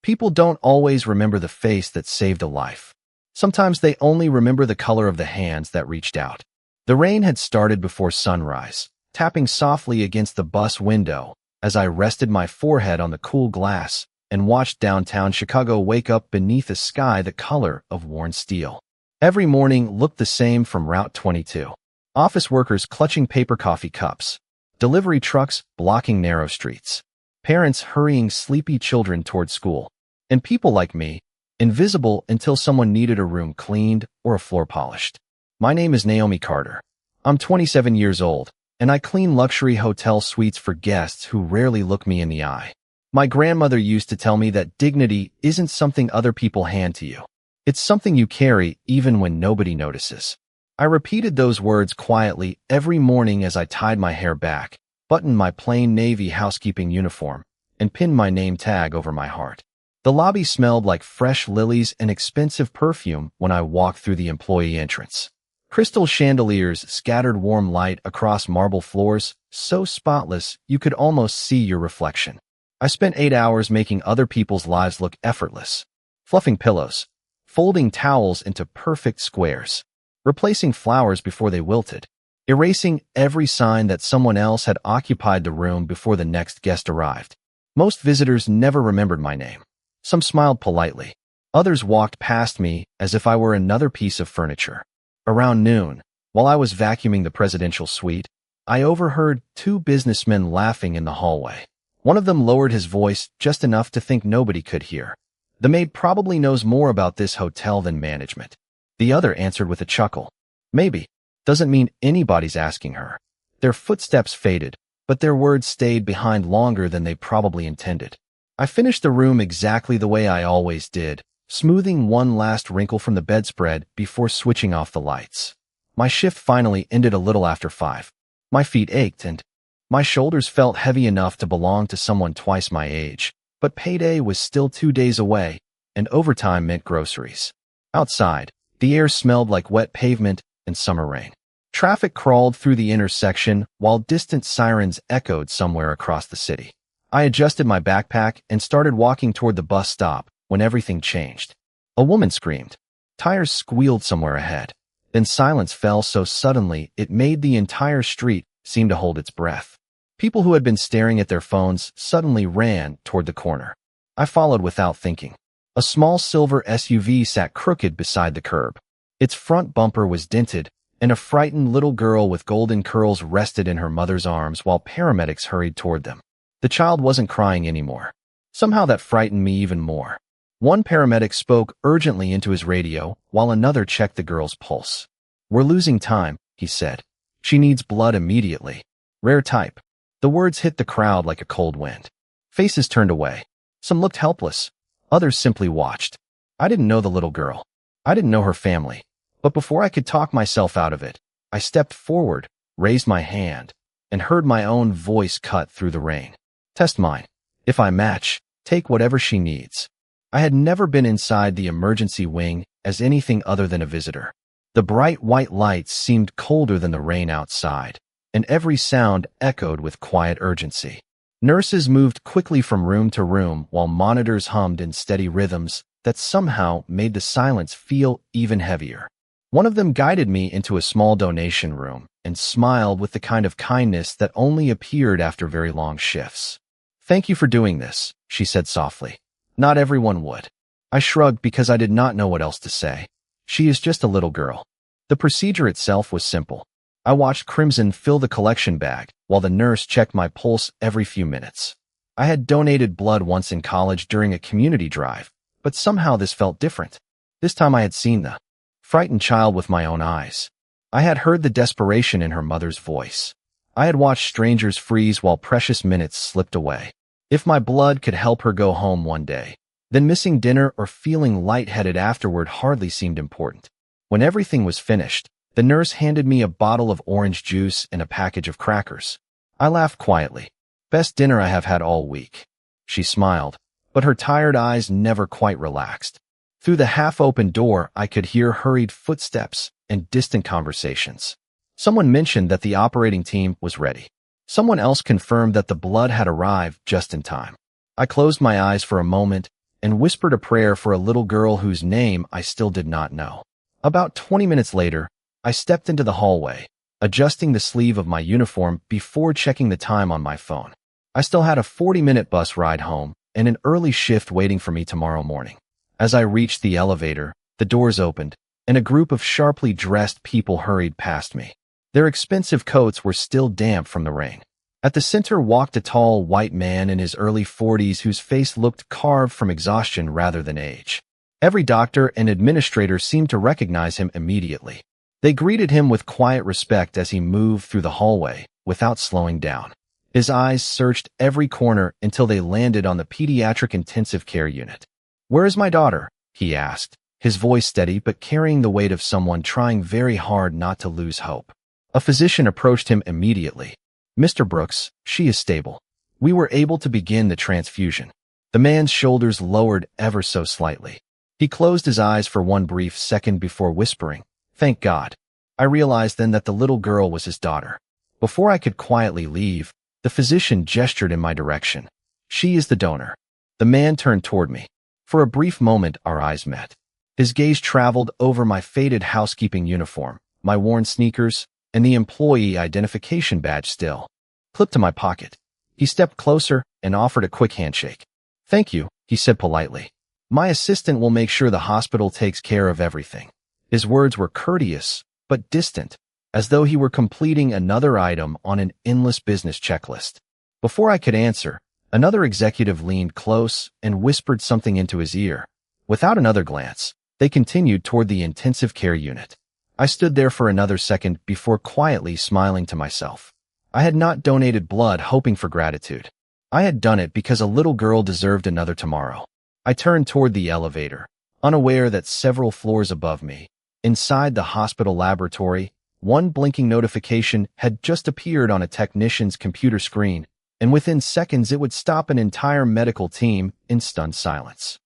People don't always remember the face that saved a life. Sometimes they only remember the color of the hands that reached out. The rain had started before sunrise, tapping softly against the bus window as I rested my forehead on the cool glass and watched downtown Chicago wake up beneath a sky the color of worn steel. Every morning looked the same from Route 22. Office workers clutching paper coffee cups, delivery trucks blocking narrow streets, parents hurrying sleepy children toward school, and people like me, invisible until someone needed a room cleaned or a floor polished. My name is Naomi Carter. I'm 27 years old, and I clean luxury hotel suites for guests who rarely look me in the eye. My grandmother used to tell me that dignity isn't something other people hand to you. It's something you carry even when nobody notices. I repeated those words quietly every morning as I tied my hair back, buttoned my plain navy housekeeping uniform, and pinned my name tag over my heart. The lobby smelled like fresh lilies and expensive perfume when I walked through the employee entrance. Crystal chandeliers scattered warm light across marble floors, so spotless you could almost see your reflection. I spent 8 hours making other people's lives look effortless, fluffing pillows, folding towels into perfect squares, replacing flowers before they wilted, erasing every sign that someone else had occupied the room before the next guest arrived. Most visitors never remembered my name. Some smiled politely. Others walked past me as if I were another piece of furniture. Around noon, while I was vacuuming the presidential suite, I overheard 2 businessmen laughing in the hallway. One of them lowered his voice just enough to think nobody could hear. The maid probably knows more about this hotel than management. The other answered with a chuckle. Maybe. Doesn't mean anybody's asking her. Their footsteps faded, but their words stayed behind longer than they probably intended. I finished the room exactly the way I always did, smoothing one last wrinkle from the bedspread before switching off the lights. My shift finally ended a little after 5. My feet ached and my shoulders felt heavy enough to belong to someone twice my age, but payday was still 2 days away, and overtime meant groceries. Outside, the air smelled like wet pavement and summer rain. Traffic crawled through the intersection while distant sirens echoed somewhere across the city. I adjusted my backpack and started walking toward the bus stop when everything changed. A woman screamed. Tires squealed somewhere ahead. Then silence fell so suddenly it made the entire street seem to hold its breath. People who had been staring at their phones suddenly ran toward the corner. I followed without thinking. A small silver SUV sat crooked beside the curb. Its front bumper was dented, and a frightened little girl with golden curls rested in her mother's arms while paramedics hurried toward them. The child wasn't crying anymore. Somehow that frightened me even more. One paramedic spoke urgently into his radio, while another checked the girl's pulse. "We're losing time," he said. "She needs blood immediately. Rare type." The words hit the crowd like a cold wind. Faces turned away. Some looked helpless. Others simply watched. I didn't know the little girl. I didn't know her family. But before I could talk myself out of it, I stepped forward, raised my hand, and heard my own voice cut through the rain. "Test mine. If I match, take whatever she needs." I had never been inside the emergency wing as anything other than a visitor. The bright white lights seemed colder than the rain outside, and every sound echoed with quiet urgency. Nurses moved quickly from room to room while monitors hummed in steady rhythms that somehow made the silence feel even heavier. One of them guided me into a small donation room and smiled with the kind of kindness that only appeared after very long shifts. "Thank you for doing this," she said softly. "Not everyone would." I shrugged because I did not know what else to say. She is just a little girl. The procedure itself was simple. I watched Crimson fill the collection bag while the nurse checked my pulse every few minutes. I had donated blood once in college during a community drive, but somehow this felt different. This time I had seen the frightened child with my own eyes. I had heard the desperation in her mother's voice. I had watched strangers freeze while precious minutes slipped away. If my blood could help her go home one day, then missing dinner or feeling lightheaded afterward hardly seemed important. When everything was finished, the nurse handed me a bottle of orange juice and a package of crackers. I laughed quietly. "Best dinner I have had all week." She smiled, but her tired eyes never quite relaxed. Through the half-open door, I could hear hurried footsteps and distant conversations. Someone mentioned that the operating team was ready. Someone else confirmed that the blood had arrived just in time. I closed my eyes for a moment and whispered a prayer for a little girl whose name I still did not know. About 20 minutes later, I stepped into the hallway, adjusting the sleeve of my uniform before checking the time on my phone. I still had a 40-minute bus ride home and an early shift waiting for me tomorrow morning. As I reached the elevator, the doors opened, and a group of sharply dressed people hurried past me. Their expensive coats were still damp from the rain. At the center walked a tall, white man in his early 40s whose face looked carved from exhaustion rather than age. Every doctor and administrator seemed to recognize him immediately. They greeted him with quiet respect as he moved through the hallway, without slowing down. His eyes searched every corner until they landed on the pediatric intensive care unit. "Where is my daughter?" he asked, his voice steady but carrying the weight of someone trying very hard not to lose hope. A physician approached him immediately. "Mr. Brooks, she is stable. We were able to begin the transfusion." The man's shoulders lowered ever so slightly. He closed his eyes for one brief second before whispering, "Thank God." I realized then that the little girl was his daughter. Before I could quietly leave, the physician gestured in my direction. "She is the donor." The man turned toward me. For a brief moment, our eyes met. His gaze traveled over my faded housekeeping uniform, my worn sneakers, and the employee identification badge still clipped to my pocket. He stepped closer and offered a quick handshake. "Thank you," he said politely. "My assistant will make sure the hospital takes care of everything." His words were courteous, but distant, as though he were completing another item on an endless business checklist. Before I could answer, another executive leaned close and whispered something into his ear. Without another glance, they continued toward the intensive care unit. I stood there for another second before quietly smiling to myself. I had not donated blood hoping for gratitude. I had done it because a little girl deserved another tomorrow. I turned toward the elevator, unaware that several floors above me, inside the hospital laboratory, one blinking notification had just appeared on a technician's computer screen, and within seconds it would stop an entire medical team in stunned silence.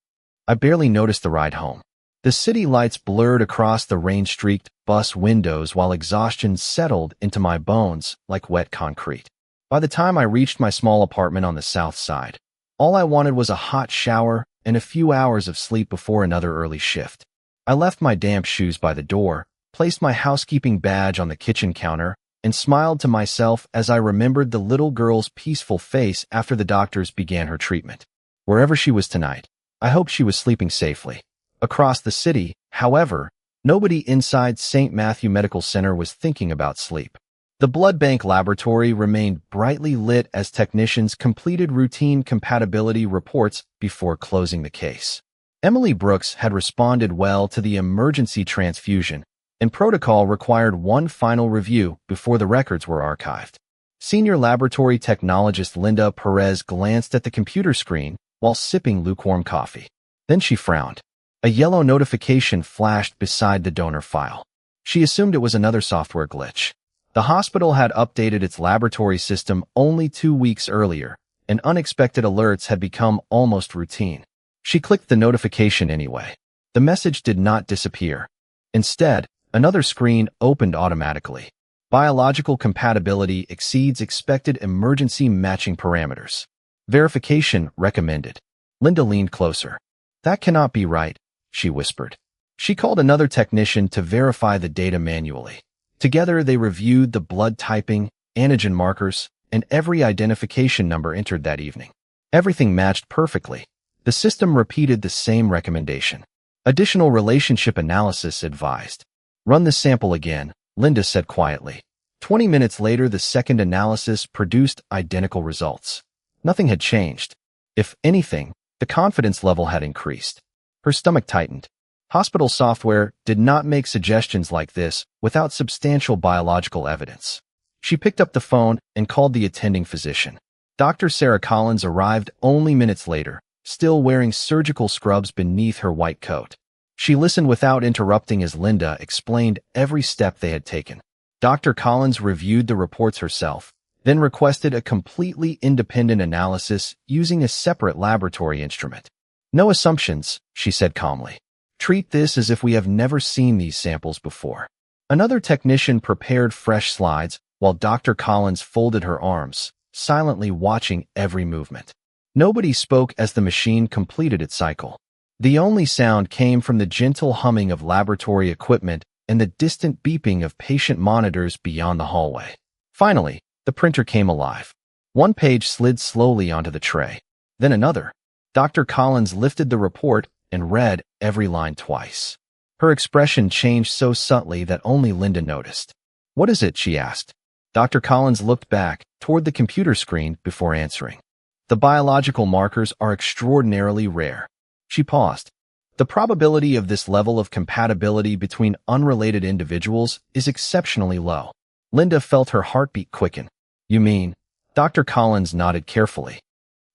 I barely noticed the ride home. The city lights blurred across the rain-streaked bus windows while exhaustion settled into my bones like wet concrete. By the time I reached my small apartment on the south side, all I wanted was a hot shower and a few hours of sleep before another early shift. I left my damp shoes by the door, placed my housekeeping badge on the kitchen counter, and smiled to myself as I remembered the little girl's peaceful face after the doctors began her treatment. Wherever she was tonight, I hoped she was sleeping safely. Across the city, however, nobody inside St. Matthew Medical Center was thinking about sleep. The blood bank laboratory remained brightly lit as technicians completed routine compatibility reports before closing the case. Emily Brooks had responded well to the emergency transfusion, and protocol required one final review before the records were archived. Senior laboratory technologist Linda Perez glanced at the computer screen while sipping lukewarm coffee. Then she frowned. A yellow notification flashed beside the donor file. She assumed it was another software glitch. The hospital had updated its laboratory system only 2 weeks earlier, and unexpected alerts had become almost routine. She clicked the notification anyway. The message did not disappear. Instead, another screen opened automatically. Biological compatibility exceeds expected emergency matching parameters. Verification recommended. Linda leaned closer. "That cannot be right," she whispered. She called another technician to verify the data manually. Together, they reviewed the blood typing, antigen markers, and every identification number entered that evening. Everything matched perfectly. The system repeated the same recommendation. Additional relationship analysis advised. "Run the sample again," Linda said quietly. 20 minutes later, the second analysis produced identical results. Nothing had changed. If anything, the confidence level had increased. Her stomach tightened. Hospital software did not make suggestions like this without substantial biological evidence. She picked up the phone and called the attending physician. Dr. Sarah Collins arrived only minutes later, still wearing surgical scrubs beneath her white coat. She listened without interrupting as Linda explained every step they had taken. Dr. Collins reviewed the reports herself, then requested a completely independent analysis using a separate laboratory instrument. "No assumptions," she said calmly. "Treat this as if we have never seen these samples before." Another technician prepared fresh slides while Dr. Collins folded her arms, silently watching every movement. Nobody spoke as the machine completed its cycle. The only sound came from the gentle humming of laboratory equipment and the distant beeping of patient monitors beyond the hallway. Finally, the printer came alive. One page slid slowly onto the tray. Then another. Dr. Collins lifted the report and read every line twice. Her expression changed so subtly that only Linda noticed. "What is it?" she asked. Dr. Collins looked back toward the computer screen before answering. "The biological markers are extraordinarily rare." She paused. "The probability of this level of compatibility between unrelated individuals is exceptionally low." Linda felt her heartbeat quicken. "You mean?" Dr. Collins nodded carefully.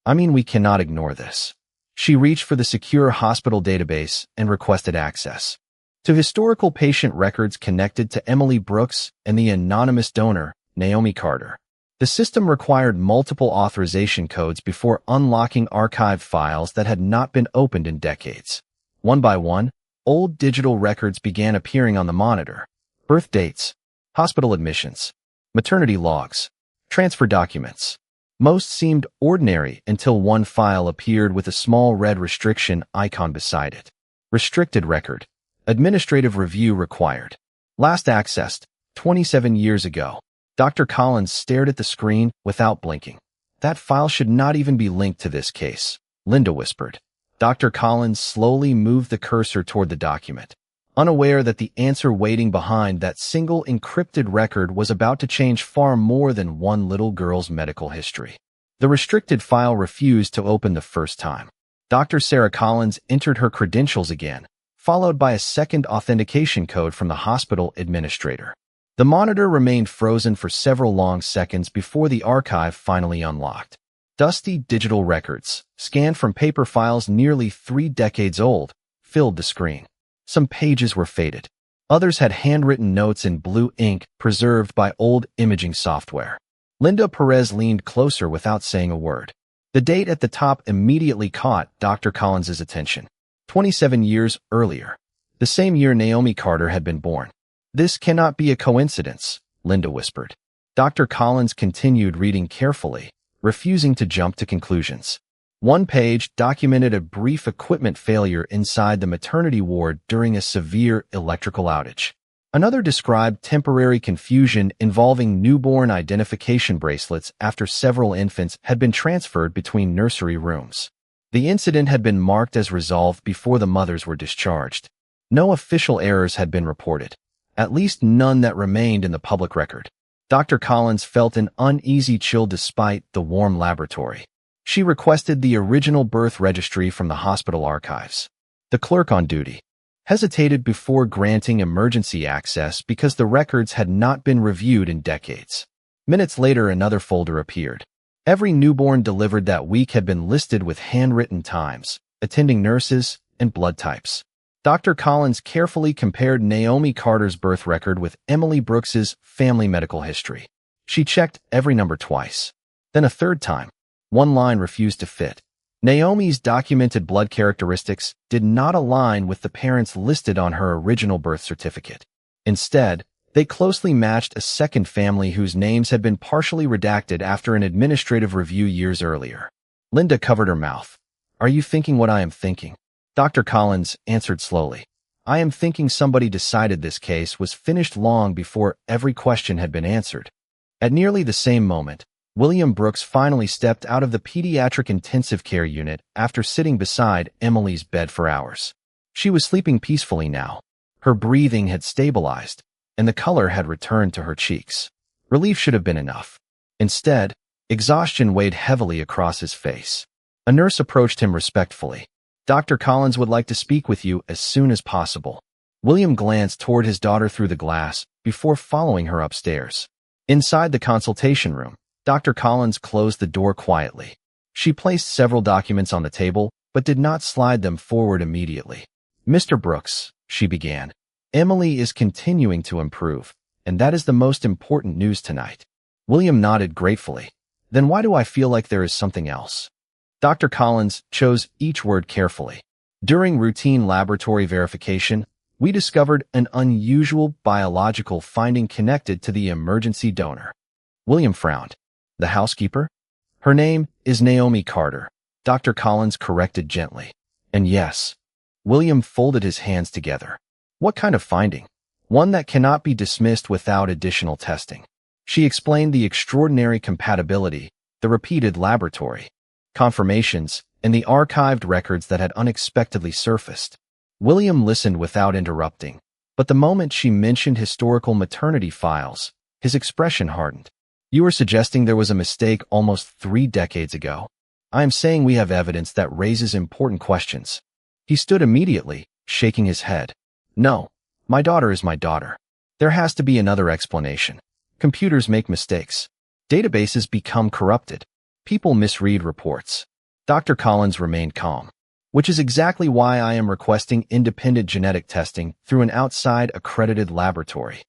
"I mean, we cannot ignore this." She reached for the secure hospital database and requested access to historical patient records connected to Emily Brooks and the anonymous donor, Naomi Carter. The system required multiple authorization codes before unlocking archived files that had not been opened in decades. One by one, old digital records began appearing on the monitor. Birth dates, hospital admissions, maternity logs, transfer documents. Most seemed ordinary until one file appeared with a small red restriction icon beside it. Restricted record. Administrative review required. Last accessed 27 years ago. Dr. Collins stared at the screen without blinking. "That file should not even be linked to this case," Linda whispered. Dr. Collins slowly moved the cursor toward the document, unaware that the answer waiting behind that single encrypted record was about to change far more than one little girl's medical history. The restricted file refused to open the first time. Dr. Sarah Collins entered her credentials again, followed by a second authentication code from the hospital administrator. The monitor remained frozen for several long seconds before the archive finally unlocked. Dusty digital records, scanned from paper files nearly 3 decades old, filled the screen. Some pages were faded. Others had handwritten notes in blue ink preserved by old imaging software. Linda Perez leaned closer without saying a word. The date at the top immediately caught Dr. Collins's attention. 27 years earlier, the same year Naomi Carter had been born. "This cannot be a coincidence," Linda whispered. Dr. Collins continued reading carefully, refusing to jump to conclusions. One page documented a brief equipment failure inside the maternity ward during a severe electrical outage. Another described temporary confusion involving newborn identification bracelets after several infants had been transferred between nursery rooms. The incident had been marked as resolved before the mothers were discharged. No official errors had been reported, at least none that remained in the public record. Dr. Collins felt an uneasy chill despite the warm laboratory. She requested the original birth registry from the hospital archives. The clerk on duty hesitated before granting emergency access because the records had not been reviewed in decades. Minutes later, another folder appeared. Every newborn delivered that week had been listed with handwritten times, attending nurses, and blood types. Dr. Collins carefully compared Naomi Carter's birth record with Emily Brooks's family medical history. She checked every number twice, then a third time. One line refused to fit. Naomi's documented blood characteristics did not align with the parents listed on her original birth certificate. Instead, they closely matched a second family whose names had been partially redacted after an administrative review years earlier. Linda covered her mouth. "Are you thinking what I am thinking?" Dr. Collins answered slowly. "I am thinking somebody decided this case was finished long before every question had been answered." At nearly the same moment, William Brooks finally stepped out of the pediatric intensive care unit after sitting beside Emily's bed for hours. She was sleeping peacefully now. Her breathing had stabilized, and the color had returned to her cheeks. Relief should have been enough. Instead, exhaustion weighed heavily across his face. A nurse approached him respectfully. "Dr. Collins would like to speak with you as soon as possible." William glanced toward his daughter through the glass before following her upstairs. Inside the consultation room, Dr. Collins closed the door quietly. She placed several documents on the table, but did not slide them forward immediately. "Mr. Brooks," she began, "Emily is continuing to improve, and that is the most important news tonight." William nodded gratefully. "Then why do I feel like there is something else?" Dr. Collins chose each word carefully. "During routine laboratory verification, we discovered an unusual biological finding connected to the emergency donor." William frowned. "The housekeeper?" "Her name is Naomi Carter. Dr. Collins corrected gently. And yes. William folded his hands together. What kind of finding? One that cannot be dismissed without additional testing. She explained the extraordinary compatibility, the repeated laboratory confirmations, and the archived records that had unexpectedly surfaced. William listened without interrupting, but the moment she mentioned historical maternity files, his expression hardened. You are suggesting there was a mistake almost 3 decades ago? I am saying we have evidence that raises important questions. He stood immediately, shaking his head. No, my daughter is my daughter. There has to be another explanation. Computers make mistakes. Databases become corrupted. People misread reports. Dr. Collins remained calm, which is exactly why I am requesting independent genetic testing through an outside accredited laboratory.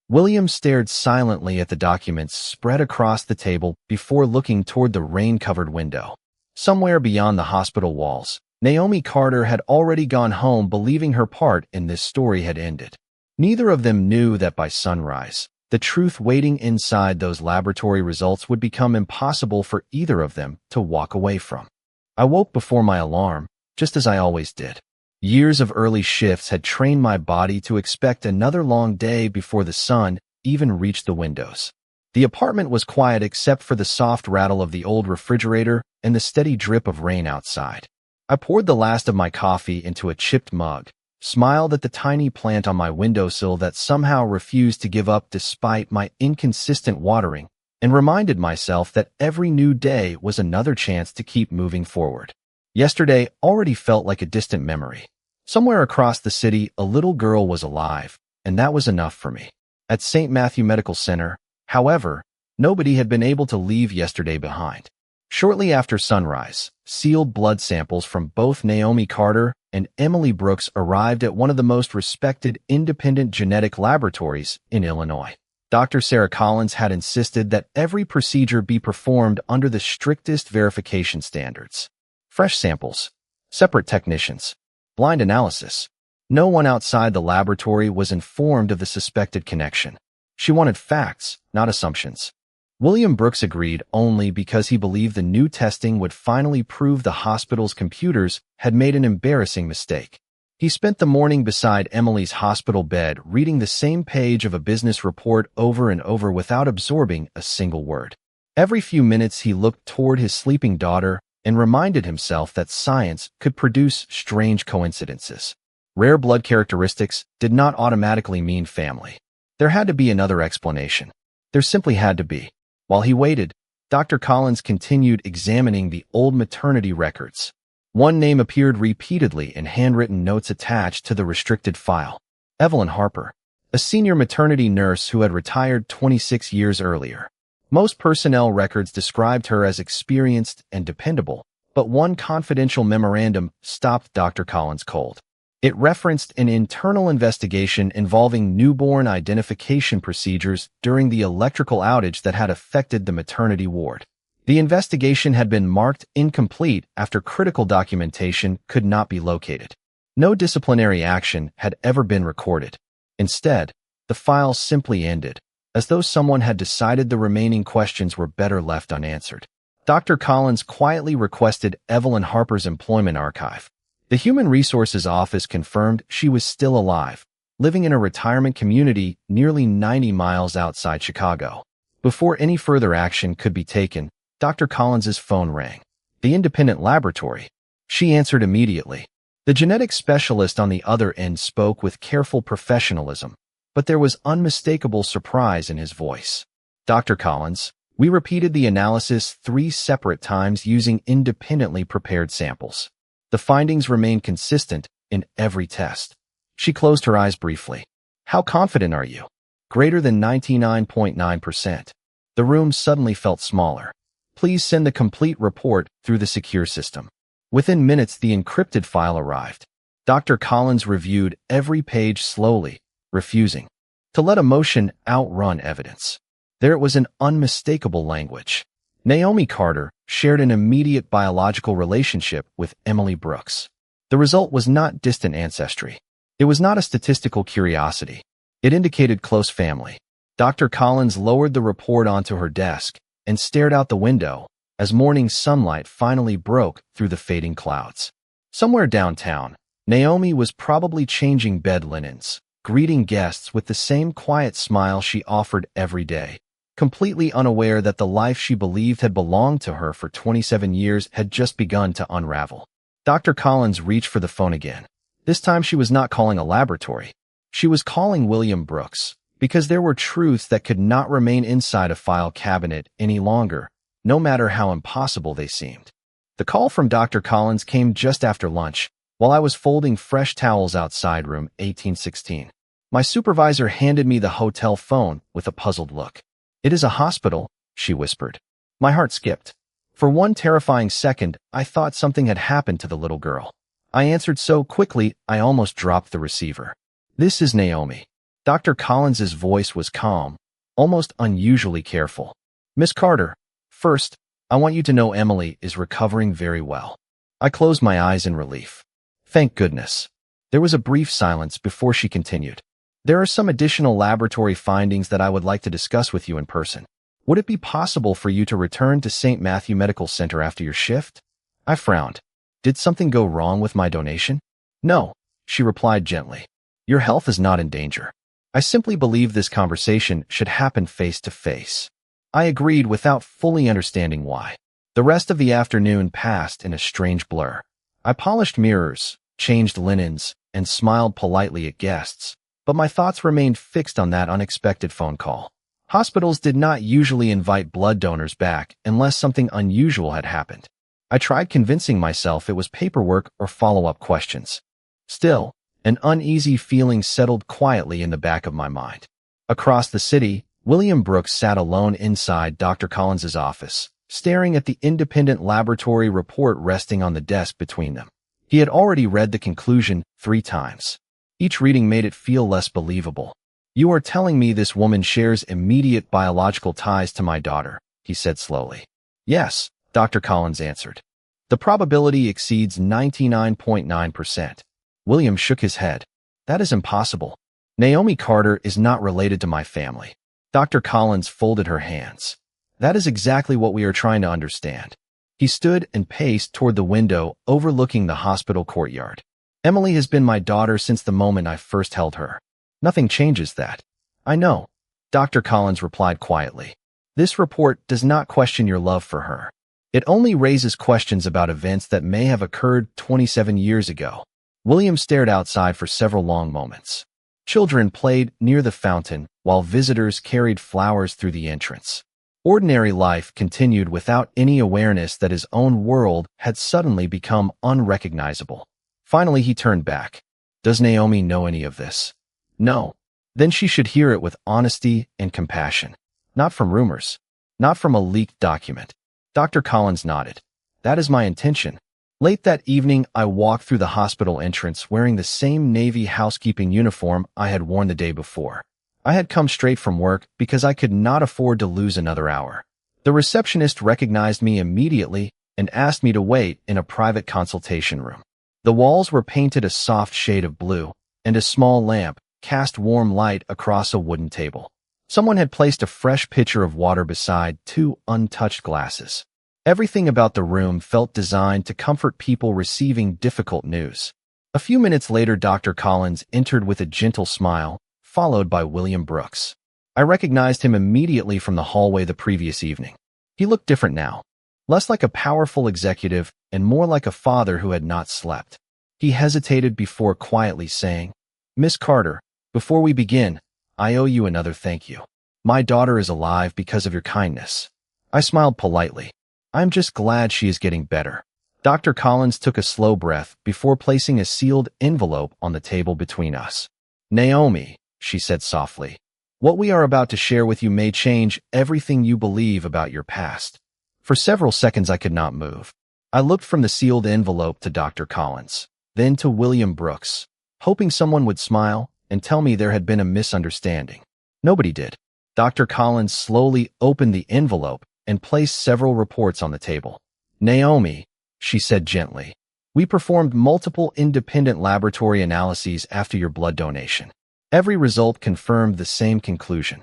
William stared silently at the documents spread across the table before looking toward the rain-covered window. Somewhere beyond the hospital walls, Naomi Carter had already gone home believing her part in this story had ended. Neither of them knew that by sunrise, the truth waiting inside those laboratory results would become impossible for either of them to walk away from. I woke before my alarm, just as I always did. Years of early shifts had trained my body to expect another long day before the sun even reached the windows. The apartment was quiet except for the soft rattle of the old refrigerator and the steady drip of rain outside. I poured the last of my coffee into a chipped mug, smiled at the tiny plant on my windowsill that somehow refused to give up despite my inconsistent watering, and reminded myself that every new day was another chance to keep moving forward. Yesterday already felt like a distant memory. Somewhere across the city, a little girl was alive, and that was enough for me. At St. Matthew Medical Center, however, nobody had been able to leave yesterday behind. Shortly after sunrise, sealed blood samples from both Naomi Carter and Emily Brooks arrived at one of the most respected independent genetic laboratories in Illinois. Dr. Sarah Collins had insisted that every procedure be performed under the strictest verification standards. Fresh samples, separate technicians, blind analysis. No one outside the laboratory was informed of the suspected connection. She wanted facts, not assumptions. William Brooks agreed only because he believed the new testing would finally prove the hospital's computers had made an embarrassing mistake. He spent the morning beside Emily's hospital bed reading the same page of a business report over and over without absorbing a single word. Every few minutes he looked toward his sleeping daughter and reminded himself that science could produce strange coincidences. Rare blood characteristics did not automatically mean family. There had to be another explanation. There simply had to be. While he waited, Dr. Collins continued examining the old maternity records. One name appeared repeatedly in handwritten notes attached to the restricted file. Evelyn Harper, a senior maternity nurse who had retired 26 years earlier. Most personnel records described her as experienced and dependable, but one confidential memorandum stopped Dr. Collins cold. It referenced an internal investigation involving newborn identification procedures during the electrical outage that had affected the maternity ward. The investigation had been marked incomplete after critical documentation could not be located. No disciplinary action had ever been recorded. Instead, the file simply ended, as though someone had decided the remaining questions were better left unanswered. Dr. Collins quietly requested Evelyn Harper's employment archive. The Human Resources Office confirmed she was still alive, living in a retirement community nearly 90 miles outside Chicago. Before any further action could be taken, Dr. Collins's phone rang. The independent laboratory. She answered immediately. The genetic specialist on the other end spoke with careful professionalism, but there was unmistakable surprise in his voice. Dr. Collins, we repeated the analysis 3 separate times using independently prepared samples. The findings remained consistent in every test. She closed her eyes briefly. How confident are you? Greater than 99.9%. The room suddenly felt smaller. Please send the complete report through the secure system. Within minutes, the encrypted file arrived. Dr. Collins reviewed every page slowly, refusing to let emotion outrun evidence. There it was in unmistakable language. Naomi Carter shared an immediate biological relationship with Emily Brooks. The result was not distant ancestry. It was not a statistical curiosity. It indicated close family. Dr. Collins lowered the report onto her desk and stared out the window, as morning sunlight finally broke through the fading clouds. Somewhere downtown, Naomi was probably changing bed linens, greeting guests with the same quiet smile she offered every day, completely unaware that the life she believed had belonged to her for 27 years had just begun to unravel. Dr. Collins reached for the phone again. This time she was not calling a laboratory. She was calling William Brooks, because there were truths that could not remain inside a file cabinet any longer, no matter how impossible they seemed. The call from Dr. Collins came just after lunch, while I was folding fresh towels outside room 1816. My supervisor handed me the hotel phone with a puzzled look. "It is a hospital," she whispered. My heart skipped. For one terrifying second, I thought something had happened to the little girl. I answered so quickly, I almost dropped the receiver. "This is Naomi." Dr. Collins's voice was calm, almost unusually careful. "Miss Carter, first, I want you to know Emily is recovering very well." I closed my eyes in relief. Thank goodness. There was a brief silence before she continued. "There are some additional laboratory findings that I would like to discuss with you in person. Would it be possible for you to return to St. Matthew Medical Center after your shift?" I frowned. Did something go wrong with my donation? "No," she replied gently. "Your health is not in danger. I simply believe this conversation should happen face to face." I agreed without fully understanding why. The rest of the afternoon passed in a strange blur. I polished mirrors, changed linens, and smiled politely at guests, but my thoughts remained fixed on that unexpected phone call. Hospitals did not usually invite blood donors back unless something unusual had happened. I tried convincing myself it was paperwork or follow-up questions. Still, an uneasy feeling settled quietly in the back of my mind. Across the city, William Brooks sat alone inside Dr. Collins's office, staring at the independent laboratory report resting on the desk between them. He had already read the conclusion 3 times. Each reading made it feel less believable. "You are telling me this woman shares immediate biological ties to my daughter," he said slowly. "Yes," Dr. Collins answered. "The probability exceeds 99.9%. William shook his head. "That is impossible. Naomi Carter is not related to my family." Dr. Collins folded her hands. "That is exactly what we are trying to understand." He stood and paced toward the window overlooking the hospital courtyard. "Emily has been my daughter since the moment I first held her. Nothing changes that." "I know," Dr. Collins replied quietly. "This report does not question your love for her. It only raises questions about events that may have occurred 27 years ago." William stared outside for several long moments. Children played near the fountain while visitors carried flowers through the entrance. Ordinary life continued without any awareness that his own world had suddenly become unrecognizable. Finally, he turned back. "Does Naomi know any of this?" "No." "Then she should hear it with honesty and compassion. Not from rumors. Not from a leaked document." Dr. Collins nodded. "That is my intention." Late that evening, I walked through the hospital entrance wearing the same Navy housekeeping uniform I had worn the day before. I had come straight from work because I could not afford to lose another hour. The receptionist recognized me immediately and asked me to wait in a private consultation room. The walls were painted a soft shade of blue, and a small lamp cast warm light across a wooden table. Someone had placed a fresh pitcher of water beside 2 untouched glasses. Everything about the room felt designed to comfort people receiving difficult news. A few minutes later, Dr. Collins entered with a gentle smile, followed by William Brooks. I recognized him immediately from the hallway the previous evening. He looked different now, less like a powerful executive and more like a father who had not slept. He hesitated before quietly saying, "Miss Carter, before we begin, I owe you another thank you. My daughter is alive because of your kindness." I smiled politely. "I'm just glad she is getting better." Dr. Collins took a slow breath before placing a sealed envelope on the table between us. "Naomi," she said softly, "what we are about to share with you may change everything you believe about your past." For several seconds I could not move. I looked from the sealed envelope to Dr. Collins, then to William Brooks, hoping someone would smile and tell me there had been a misunderstanding. Nobody did. Dr. Collins slowly opened the envelope and placed several reports on the table. "Naomi," she said gently, "we performed multiple independent laboratory analyses after your blood donation. Every result confirmed the same conclusion."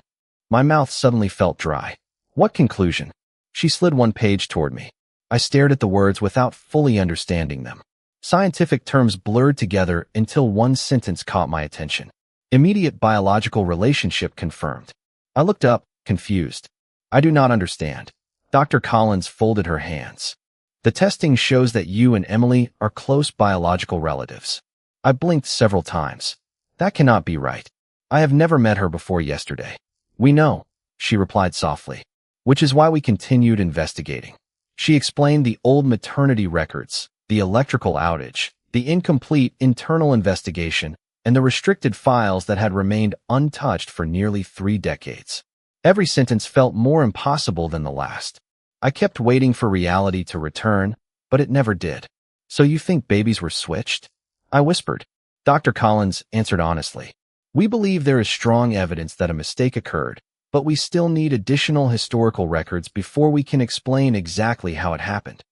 My mouth suddenly felt dry. "What conclusion?" She slid one page toward me. I stared at the words without fully understanding them. Scientific terms blurred together until one sentence caught my attention. Immediate biological relationship confirmed. I looked up, confused. I do not understand. Dr. Collins folded her hands. The testing shows that you and Emily are close biological relatives. I blinked several times. That cannot be right. I have never met her before yesterday. We know, she replied softly, which is why we continued investigating. She explained the old maternity records, the electrical outage, the incomplete internal investigation, and the restricted files that had remained untouched for nearly 3 decades. Every sentence felt more impossible than the last. I kept waiting for reality to return, but it never did. So you think babies were switched? I whispered. Dr. Collins answered honestly. We believe there is strong evidence that a mistake occurred, but we still need additional historical records before we can explain exactly how it happened.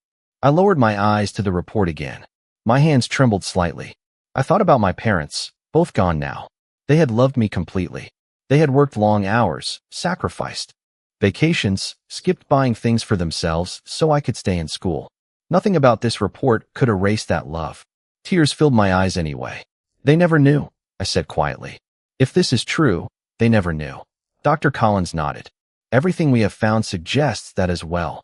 I lowered my eyes to the report again. My hands trembled slightly. I thought about my parents, both gone now. They had loved me completely. They had worked long hours, sacrificed vacations, skipped buying things for themselves so I could stay in school. Nothing about this report could erase that love. Tears filled my eyes anyway. They never knew, I said quietly. If this is true, they never knew. Dr. Collins nodded. Everything we have found suggests that as well.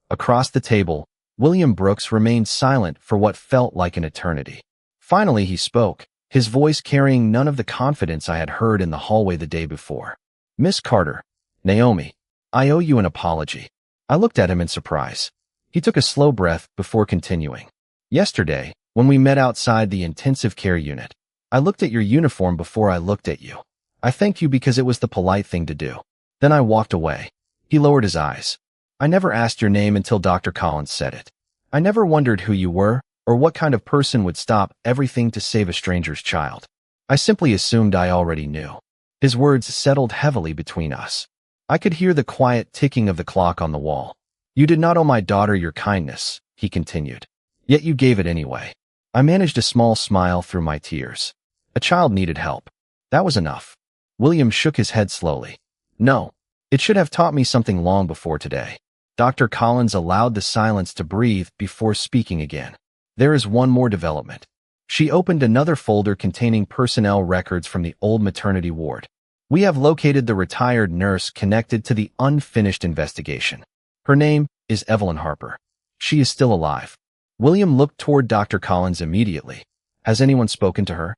Across the table, William Brooks remained silent for what felt like an eternity. Finally, he spoke, his voice carrying none of the confidence I had heard in the hallway the day before. Miss Carter, Naomi, I owe you an apology. I looked at him in surprise. He took a slow breath before continuing. Yesterday, when we met outside the intensive care unit, I looked at your uniform before I looked at you. I thanked you because it was the polite thing to do. Then I walked away. He lowered his eyes. I never asked your name until Dr. Collins said it. I never wondered who you were or what kind of person would stop everything to save a stranger's child. I simply assumed I already knew. His words settled heavily between us. I could hear the quiet ticking of the clock on the wall. You did not owe my daughter your kindness, he continued. Yet you gave it anyway. I managed a small smile through my tears. A child needed help. That was enough. William shook his head slowly. No, it should have taught me something long before today. Dr. Collins allowed the silence to breathe before speaking again. There is one more development. She opened another folder containing personnel records from the old maternity ward. We have located the retired nurse connected to the unfinished investigation. Her name is Evelyn Harper. She is still alive. William looked toward Dr. Collins immediately. Has anyone spoken to her?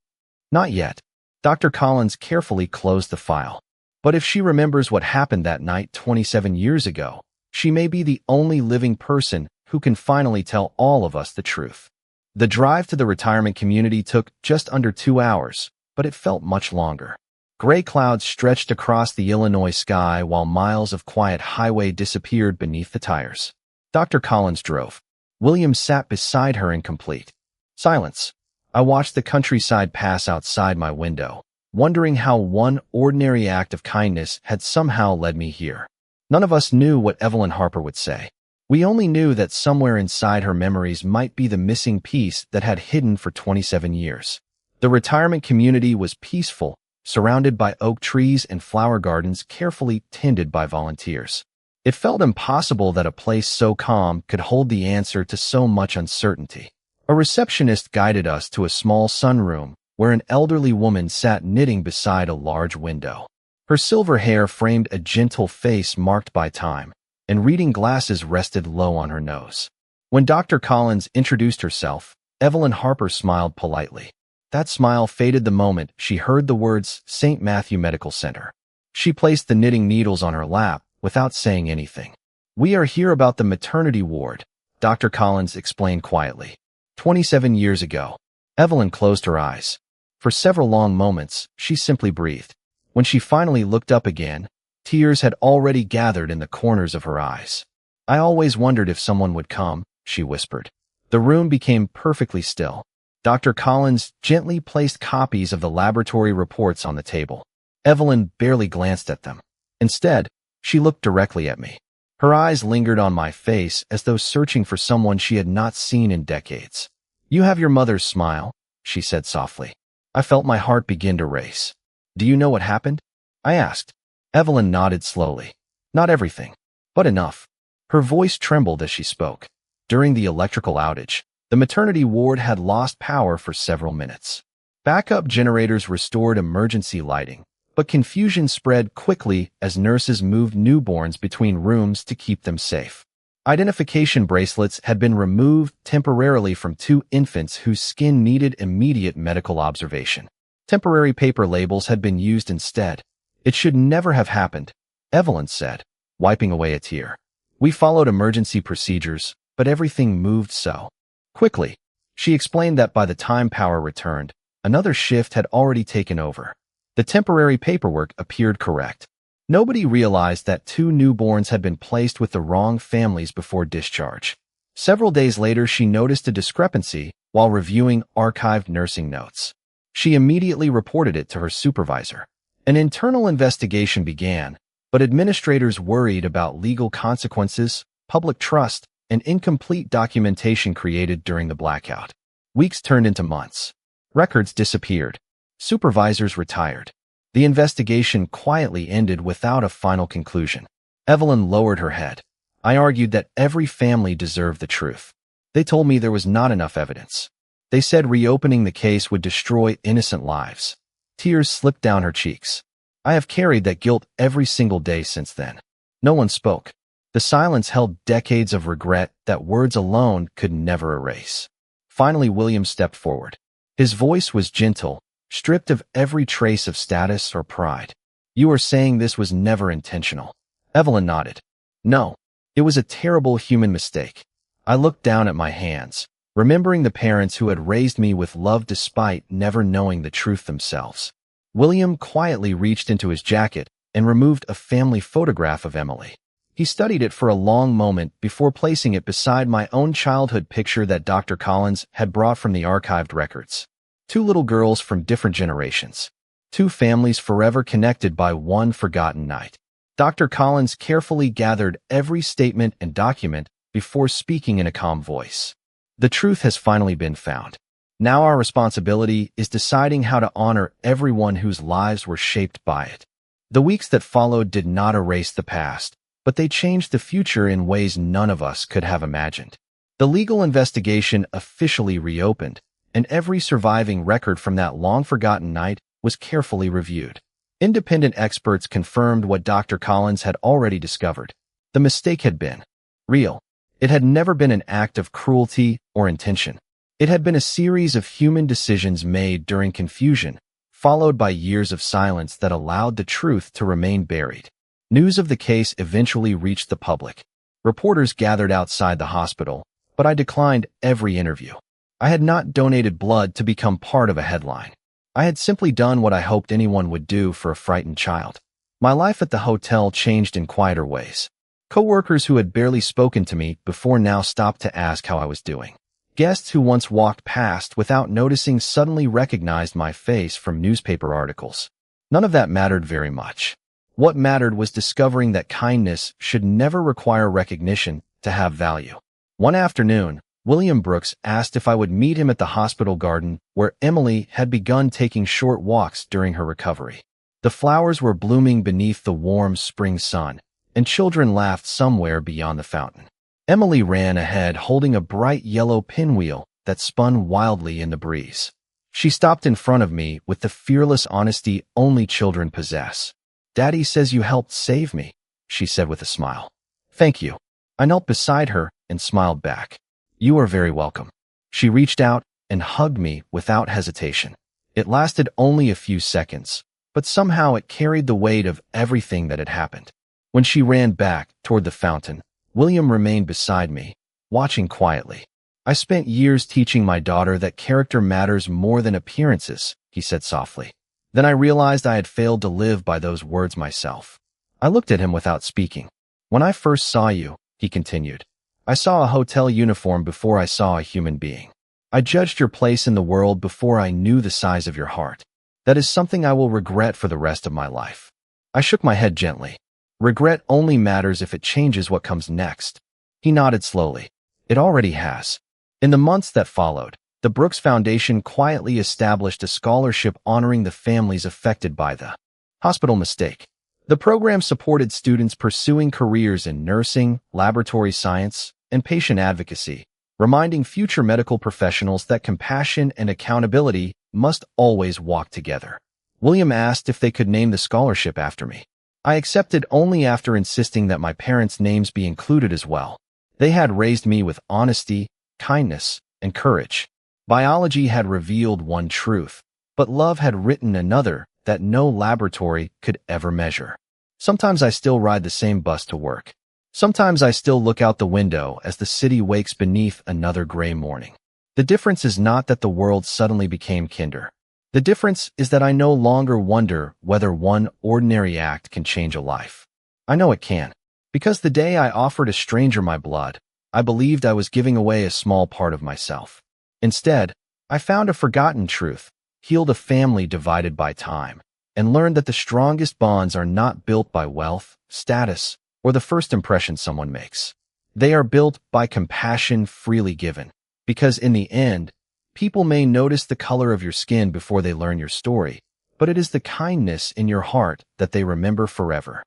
Not yet. Dr. Collins carefully closed the file. But if she remembers what happened that night 27 years ago, she may be the only living person who can finally tell all of us the truth. The drive to the retirement community took just under 2 hours, but it felt much longer. Gray clouds stretched across the Illinois sky while miles of quiet highway disappeared beneath the tires. Dr. Collins drove. William sat beside her in complete silence. I watched the countryside pass outside my window, wondering how one ordinary act of kindness had somehow led me here. None of us knew what Evelyn Harper would say. We only knew that somewhere inside her memories might be the missing piece that had hidden for 27 years. The retirement community was peaceful, surrounded by oak trees and flower gardens carefully tended by volunteers. It felt impossible that a place so calm could hold the answer to so much uncertainty. A receptionist guided us to a small sunroom where an elderly woman sat knitting beside a large window. Her silver hair framed a gentle face marked by time, and reading glasses rested low on her nose. When Dr. Collins introduced herself, Evelyn Harper smiled politely. That smile faded the moment she heard the words St. Matthew Medical Center. She placed the knitting needles on her lap without saying anything. We are here about the maternity ward, Dr. Collins explained quietly. 27 years ago. Evelyn closed her eyes. For several long moments, she simply breathed. When she finally looked up again, tears had already gathered in the corners of her eyes. I always wondered if someone would come, she whispered. The room became perfectly still. Dr. Collins gently placed copies of the laboratory reports on the table. Evelyn barely glanced at them. Instead, she looked directly at me. Her eyes lingered on my face as though searching for someone she had not seen in decades. You have your mother's smile, she said softly. I felt my heart begin to race. Do you know what happened? I asked. Evelyn nodded slowly. Not everything, but enough. Her voice trembled as she spoke. During the electrical outage, the maternity ward had lost power for several minutes. Backup generators restored emergency lighting, but confusion spread quickly as nurses moved newborns between rooms to keep them safe. Identification bracelets had been removed temporarily from 2 infants whose skin needed immediate medical observation. Temporary paper labels had been used instead. It should never have happened, Evelyn said, wiping away a tear. We followed emergency procedures, but everything moved so quickly. She explained that by the time power returned, another shift had already taken over. The temporary paperwork appeared correct. Nobody realized that 2 newborns had been placed with the wrong families before discharge. Several days later, she noticed a discrepancy while reviewing archived nursing notes. She immediately reported it to her supervisor. An internal investigation began, but administrators worried about legal consequences, public trust, and incomplete documentation created during the blackout. Weeks turned into months. Records disappeared. Supervisors retired. The investigation quietly ended without a final conclusion. Evelyn lowered her head. I argued that every family deserved the truth. They told me there was not enough evidence. They said reopening the case would destroy innocent lives. Tears slipped down her cheeks. I have carried that guilt every single day since then. No one spoke. The silence held decades of regret that words alone could never erase. Finally, William stepped forward. His voice was gentle, stripped of every trace of status or pride. You are saying this was never intentional? Evelyn nodded. No, it was a terrible human mistake. I looked down at my hands, remembering the parents who had raised me with love despite never knowing the truth themselves. William quietly reached into his jacket and removed a family photograph of Emily. He studied it for a long moment before placing it beside my own childhood picture that Dr. Collins had brought from the archived records. 2 little girls from different generations. 2 families forever connected by one forgotten night. Dr. Collins carefully gathered every statement and document before speaking in a calm voice. The truth has finally been found. Now our responsibility is deciding how to honor everyone whose lives were shaped by it. The weeks that followed did not erase the past, but they changed the future in ways none of us could have imagined. The legal investigation officially reopened, and every surviving record from that long-forgotten night was carefully reviewed. Independent experts confirmed what Dr. Collins had already discovered. The mistake had been real. It had never been an act of cruelty or intention. It had been a series of human decisions made during confusion, followed by years of silence that allowed the truth to remain buried. News of the case eventually reached the public. Reporters gathered outside the hospital, but I declined every interview. I had not donated blood to become part of a headline. I had simply done what I hoped anyone would do for a frightened child. My life at the hotel changed in quieter ways. Coworkers who had barely spoken to me before now stopped to ask how I was doing. Guests who once walked past without noticing suddenly recognized my face from newspaper articles. None of that mattered very much. What mattered was discovering that kindness should never require recognition to have value. One afternoon, William Brooks asked if I would meet him at the hospital garden where Emily had begun taking short walks during her recovery. The flowers were blooming beneath the warm spring sun, and children laughed somewhere beyond the fountain. Emily ran ahead holding a bright yellow pinwheel that spun wildly in the breeze. She stopped in front of me with the fearless honesty only children possess. "Daddy says you helped save me," she said with a smile. "Thank you." I knelt beside her and smiled back. "You are very welcome." She reached out and hugged me without hesitation. It lasted only a few seconds, but somehow it carried the weight of everything that had happened. When she ran back toward the fountain, William remained beside me, watching quietly. "I spent years teaching my daughter that character matters more than appearances," he said softly. Then I realized I had failed to live by those words myself. I looked at him without speaking. "When I first saw you," he continued, "I saw a hotel uniform before I saw a human being. I judged your place in the world before I knew the size of your heart. That is something I will regret for the rest of my life." I shook my head gently. "Regret only matters if it changes what comes next." He nodded slowly. "It already has." In the months that followed, the Brooks Foundation quietly established a scholarship honoring the families affected by the hospital mistake. The program supported students pursuing careers in nursing, laboratory science, and patient advocacy, reminding future medical professionals that compassion and accountability must always walk together. William asked if they could name the scholarship after me. I accepted only after insisting that my parents' names be included as well. They had raised me with honesty, kindness, and courage. Biology had revealed one truth, but love had written another that no laboratory could ever measure. Sometimes I still ride the same bus to work. Sometimes I still look out the window as the city wakes beneath another gray morning. The difference is not that the world suddenly became kinder. The difference is that I no longer wonder whether one ordinary act can change a life. I know it can. Because the day I offered a stranger my blood, I believed I was giving away a small part of myself. Instead, I found a forgotten truth, healed a family divided by time, and learned that the strongest bonds are not built by wealth, status, or the first impression someone makes. They are built by compassion freely given, because in the end, people may notice the color of your skin before they learn your story, but it is the kindness in your heart that they remember forever.